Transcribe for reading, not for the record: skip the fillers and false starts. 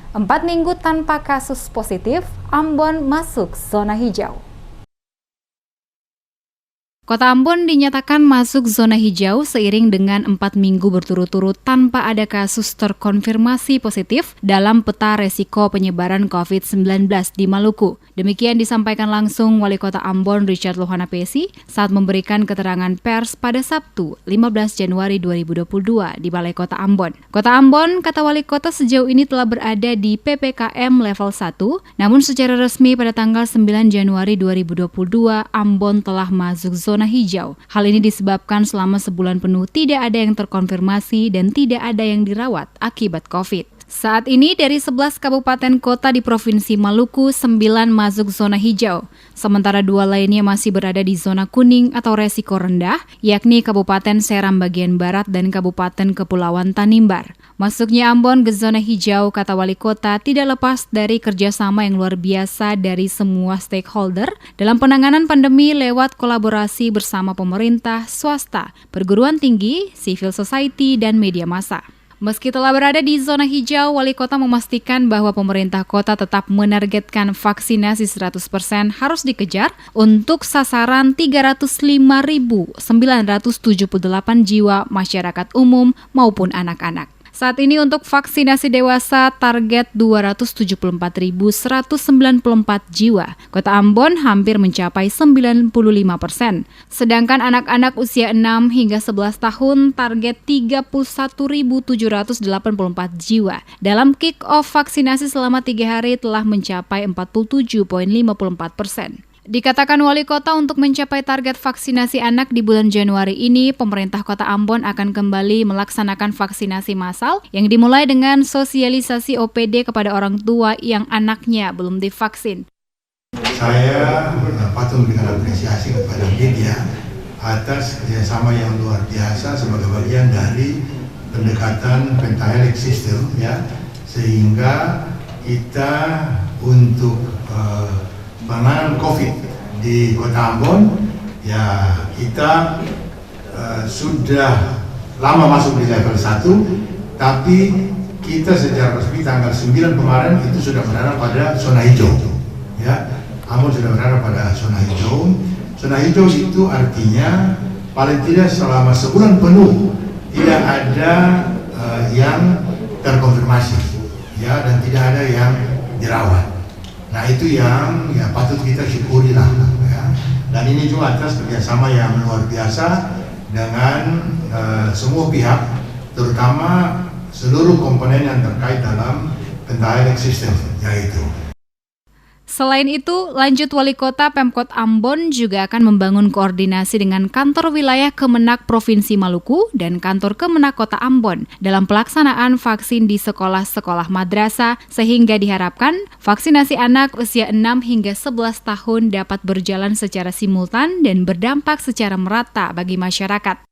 4 minggu tanpa kasus positif, Ambon masuk zona hijau. Kota Ambon dinyatakan masuk zona hijau seiring dengan 4 minggu berturut-turut tanpa ada kasus terkonfirmasi positif dalam peta resiko penyebaran COVID-19 di Maluku. Demikian disampaikan langsung Wali Kota Ambon Richard Lohanapesi saat memberikan keterangan pers pada Sabtu 15 Januari 2022 di Balai Kota Ambon. Kota Ambon, kata Wali Kota, sejauh ini telah berada di PPKM level 1, namun secara resmi pada tanggal 9 Januari 2022 Ambon telah masuk zona hijau. Hal ini disebabkan selama sebulan penuh tidak ada yang terkonfirmasi dan tidak ada yang dirawat akibat COVID. Saat ini dari 11 kabupaten kota di Provinsi Maluku, 9 masuk zona hijau, sementara 2 lainnya masih berada di zona kuning atau resiko rendah, yakni Kabupaten Seram bagian barat dan Kabupaten Kepulauan Tanimbar. Masuknya Ambon ke zona hijau, kata Wali Kota, tidak lepas dari kerjasama yang luar biasa dari semua stakeholder dalam penanganan pandemi lewat kolaborasi bersama pemerintah, swasta, perguruan tinggi, civil society, dan media massa. Meski telah berada di zona hijau, Wali Kota memastikan bahwa pemerintah kota tetap menargetkan vaksinasi 100% harus dikejar untuk sasaran 305.978 jiwa masyarakat umum maupun anak-anak. Saat ini untuk vaksinasi dewasa target 274.194 jiwa. Kota Ambon hampir mencapai 95%. Sedangkan anak-anak usia 6 hingga 11 tahun target 31.784 jiwa. Dalam kick-off vaksinasi selama 3 hari telah mencapai 47,54%. Dikatakan Wali Kota untuk mencapai target vaksinasi anak di bulan Januari ini, pemerintah Kota Ambon akan kembali melaksanakan vaksinasi massal yang dimulai dengan sosialisasi OPD kepada orang tua yang anaknya belum divaksin. Saya patut memberikan apresiasi kepada media atas kerjasama yang luar biasa sebagai bagian dari pendekatan pentahelix system, ya, sehingga kita untuk penanganan COVID di Kota Ambon, ya kita sudah lama masuk di level 1, tapi kita secara resmi tanggal 9 kemarin itu sudah berada pada zona hijau. Ya, Ambon sudah berada pada zona hijau. Zona hijau itu artinya paling tidak selama sebulan penuh tidak ada yang terkonfirmasi, ya, dan tidak ada yang dirawat. Nah, itu yang patut kita syukuri lah, ya. Dan ini juga atas kerjasama yang luar biasa dengan semua pihak, terutama seluruh komponen yang terkait dalam pentahelix system, yaitu. Selain itu, lanjut Wali Kota, Pemkot Ambon juga akan membangun koordinasi dengan kantor wilayah Kemenak Provinsi Maluku dan kantor Kemenak Kota Ambon dalam pelaksanaan vaksin di sekolah-sekolah madrasah sehingga diharapkan vaksinasi anak usia 6 hingga 11 tahun dapat berjalan secara simultan dan berdampak secara merata bagi masyarakat.